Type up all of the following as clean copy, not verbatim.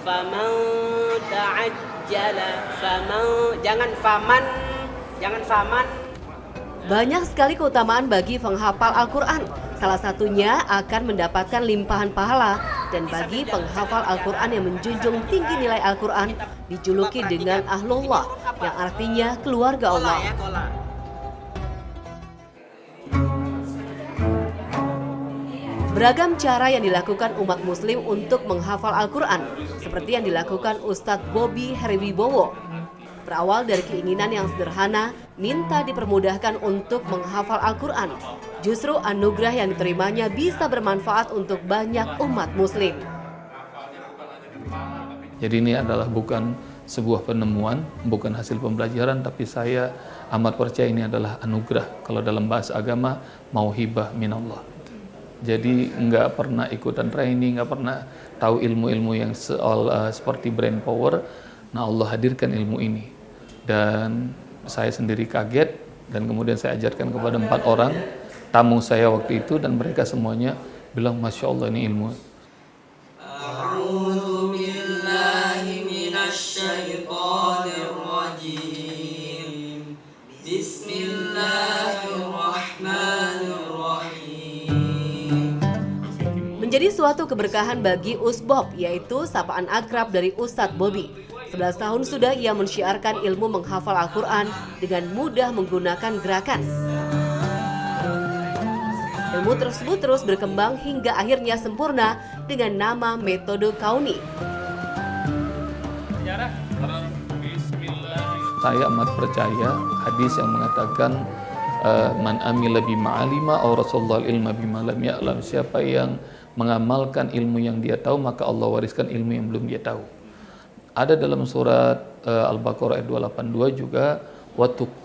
faman ta'ajjala, jangan faman. Banyak sekali keutamaan bagi penghafal Al-Quran. Salah satunya akan mendapatkan limpahan pahala. Dan bagi penghafal Al-Quran yang menjunjung tinggi nilai Al-Quran, dijuluki dengan Ahlullah, yang artinya keluarga Allah. Beragam cara yang dilakukan umat muslim untuk menghafal Al-Quran, seperti yang dilakukan Ustadz Bobby Heriwibowo. Berawal dari keinginan yang sederhana, minta dipermudahkan untuk menghafal Al-Quran. Justru anugerah yang diterimanya bisa bermanfaat untuk banyak umat muslim. Jadi ini adalah bukan sebuah penemuan, bukan hasil pembelajaran, tapi saya amat percaya ini adalah anugerah. Kalau dalam bahasa agama, mauhibah minallah. Jadi nggak pernah ikutan training, nggak pernah tahu ilmu-ilmu yang seperti brain power. Nah, Allah hadirkan ilmu ini. Dan saya sendiri kaget, dan kemudian saya ajarkan kepada 4 orang tamu saya waktu itu, dan mereka semuanya bilang, Masya Allah, ini ilmu. A'udzu billahi minasyaitonir rajim. Bismillahirrahmanirrahim. Menjadi suatu keberkahan bagi Usbob, yaitu sapaan akrab dari Ustadz Bobby. 11 tahun sudah ia mensyiarkan ilmu menghafal Al-Quran dengan mudah menggunakan gerakan. Ilmu tersebut terus berkembang hingga akhirnya sempurna dengan nama metode Kauni. Saya amat percaya hadis yang mengatakan man amila bima alima aw rasulullah ilma bima lam ya'lam. Siapa yang mengamalkan ilmu yang dia tahu, maka Allah wariskan ilmu yang belum dia tahu. Ada dalam surat Al-Baqarah ayat 282 juga,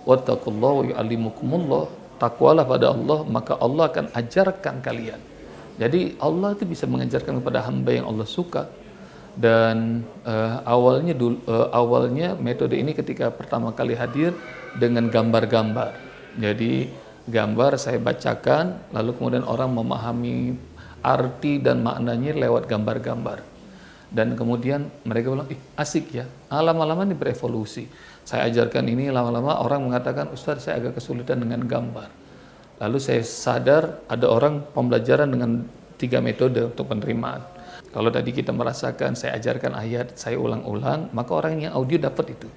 wattaqullaha wa yu'allimukumullah. Takwalah pada Allah, maka Allah akan ajarkan kalian. Jadi Allah itu bisa mengajarkan kepada hamba yang Allah suka. Dan awalnya metode ini ketika pertama kali hadir dengan gambar-gambar. Jadi gambar saya bacakan, lalu kemudian orang memahami arti dan maknanya lewat gambar-gambar. Dan kemudian mereka bilang, asik ya, lama-lama ini berevolusi. Saya ajarkan ini, lama-lama orang mengatakan, Ustaz, saya agak kesulitan dengan gambar. Lalu saya sadar ada orang pembelajaran dengan 3 metode untuk penerimaan. Kalau tadi kita merasakan, saya ajarkan ayat, saya ulang-ulang, maka orang yang audio dapat itu.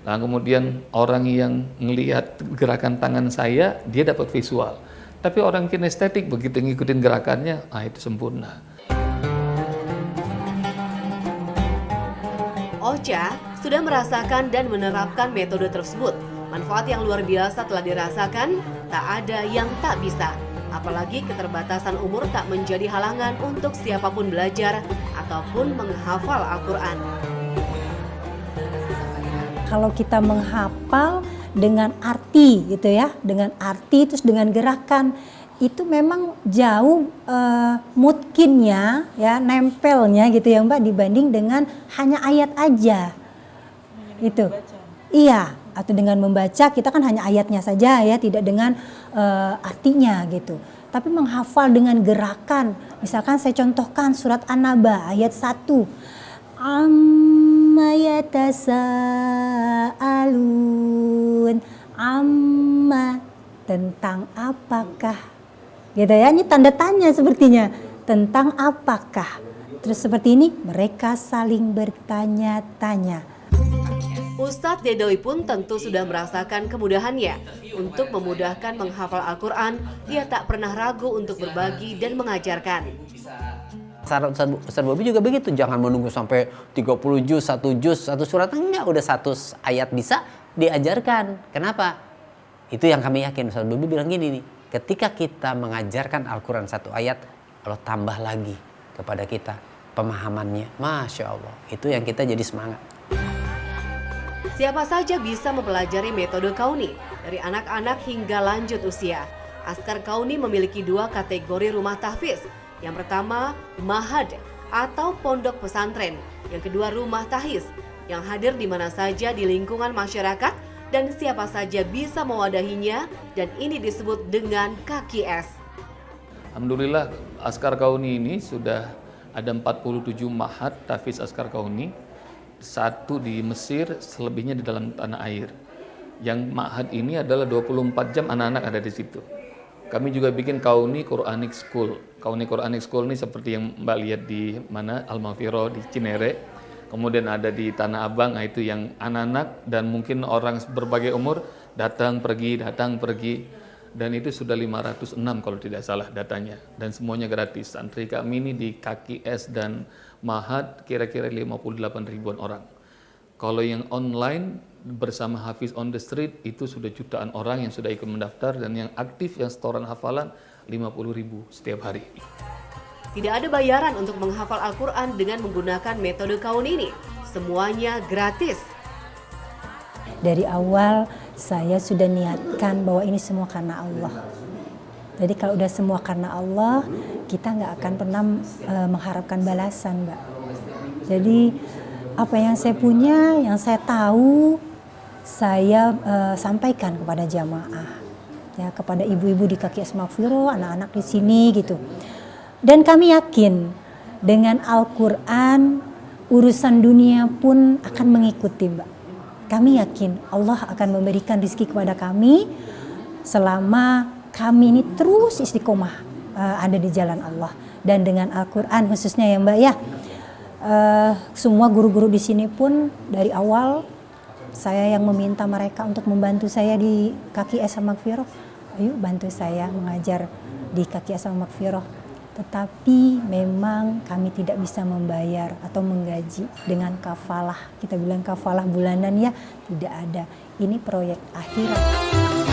Nah, kemudian orang yang ngelihat gerakan tangan saya, dia dapat visual. Tapi orang kinestetik, begitu ngikutin gerakannya, itu sempurna. Ocha sudah merasakan dan menerapkan metode tersebut. Manfaat yang luar biasa telah dirasakan, tak ada yang tak bisa. Apalagi keterbatasan umur tak menjadi halangan untuk siapapun belajar ataupun menghafal Al-Quran. Kalau kita menghafal dengan arti gitu ya, dengan arti terus dengan gerakan, itu memang jauh mutkinnya ya, nempelnya gitu ya Mbak, dibanding dengan hanya ayat aja. Itu. Iya, atau dengan membaca kita kan hanya ayatnya saja ya, tidak dengan artinya gitu. Tapi menghafal dengan gerakan, misalkan saya contohkan surat An-Naba ayat 1. Amma yatasaalun, amma, tentang apakah, gitu ya, ini tanda tanya sepertinya, tentang apakah. Terus seperti ini, mereka saling bertanya-tanya. Ustadz Dedoy pun tentu sudah merasakan kemudahannya. Untuk memudahkan menghafal Al-Quran, dia tak pernah ragu untuk berbagi dan mengajarkan. Saran Ustadz Bobby juga begitu, jangan menunggu sampai 30 juz, satu surat, enggak, udah 1 ayat bisa diajarkan. Kenapa? Itu yang kami yakin. Ustadz Bobby bilang gini nih, ketika kita mengajarkan Al-Quran 1 ayat, Allah tambah lagi kepada kita pemahamannya. Masya Allah, itu yang kita jadi semangat. Siapa saja bisa mempelajari metode Kauni, dari anak-anak hingga lanjut usia. Askar Kauni memiliki 2 kategori rumah tahfiz. Yang pertama, Mahad atau pondok pesantren. Yang kedua, rumah tahfiz, yang hadir di mana saja di lingkungan masyarakat dan siapa saja bisa mewadahinya, dan ini disebut dengan kaki es. Alhamdulillah, Askar Kauni ini sudah ada 47 ma'had tahfiz Askar Kauni, 1 di Mesir, selebihnya di dalam tanah air. Yang ma'had ini adalah 24 jam anak-anak ada di situ. Kami juga bikin Kauni Quranic School. Kauni Quranic School ini seperti yang Mbak lihat di mana Al-Mafiro di Cinere. Kemudian ada di Tanah Abang, nah itu yang anak-anak dan mungkin orang berbagai umur datang pergi. Dan itu sudah 506 kalau tidak salah datanya. Dan semuanya gratis. Santri kami ini di kaki es dan Mahad kira-kira 58 ribuan orang. Kalau yang online bersama Hafiz on the Street itu sudah jutaan orang yang sudah ikut mendaftar, dan yang aktif yang setoran hafalan 50 ribu setiap hari. Tidak ada bayaran untuk menghafal Al-Quran dengan menggunakan metode Kauni ini. Semuanya gratis. Dari awal saya sudah niatkan bahwa ini semua karena Allah. Jadi kalau udah semua karena Allah, kita nggak akan pernah mengharapkan balasan, Mbak. Jadi apa yang saya punya, yang saya tahu, saya sampaikan kepada jamaah, ya, kepada ibu-ibu di kaki es Maghfirah, anak-anak di sini gitu. Dan kami yakin dengan Al-Quran urusan dunia pun akan mengikuti, Mbak. Kami yakin Allah akan memberikan rezeki kepada kami selama kami ini terus istiqomah ada di jalan Allah. Dan dengan Al-Quran khususnya ya Mbak ya, semua guru-guru di sini pun dari awal saya yang meminta mereka untuk membantu saya di kaki Esa Maghfirah. Ayo bantu saya mengajar di kaki Esa Maghfirah. Tetapi memang kami tidak bisa membayar atau menggaji dengan kafalah. Kita bilang kafalah bulanan ya, tidak ada. Ini proyek akhirat.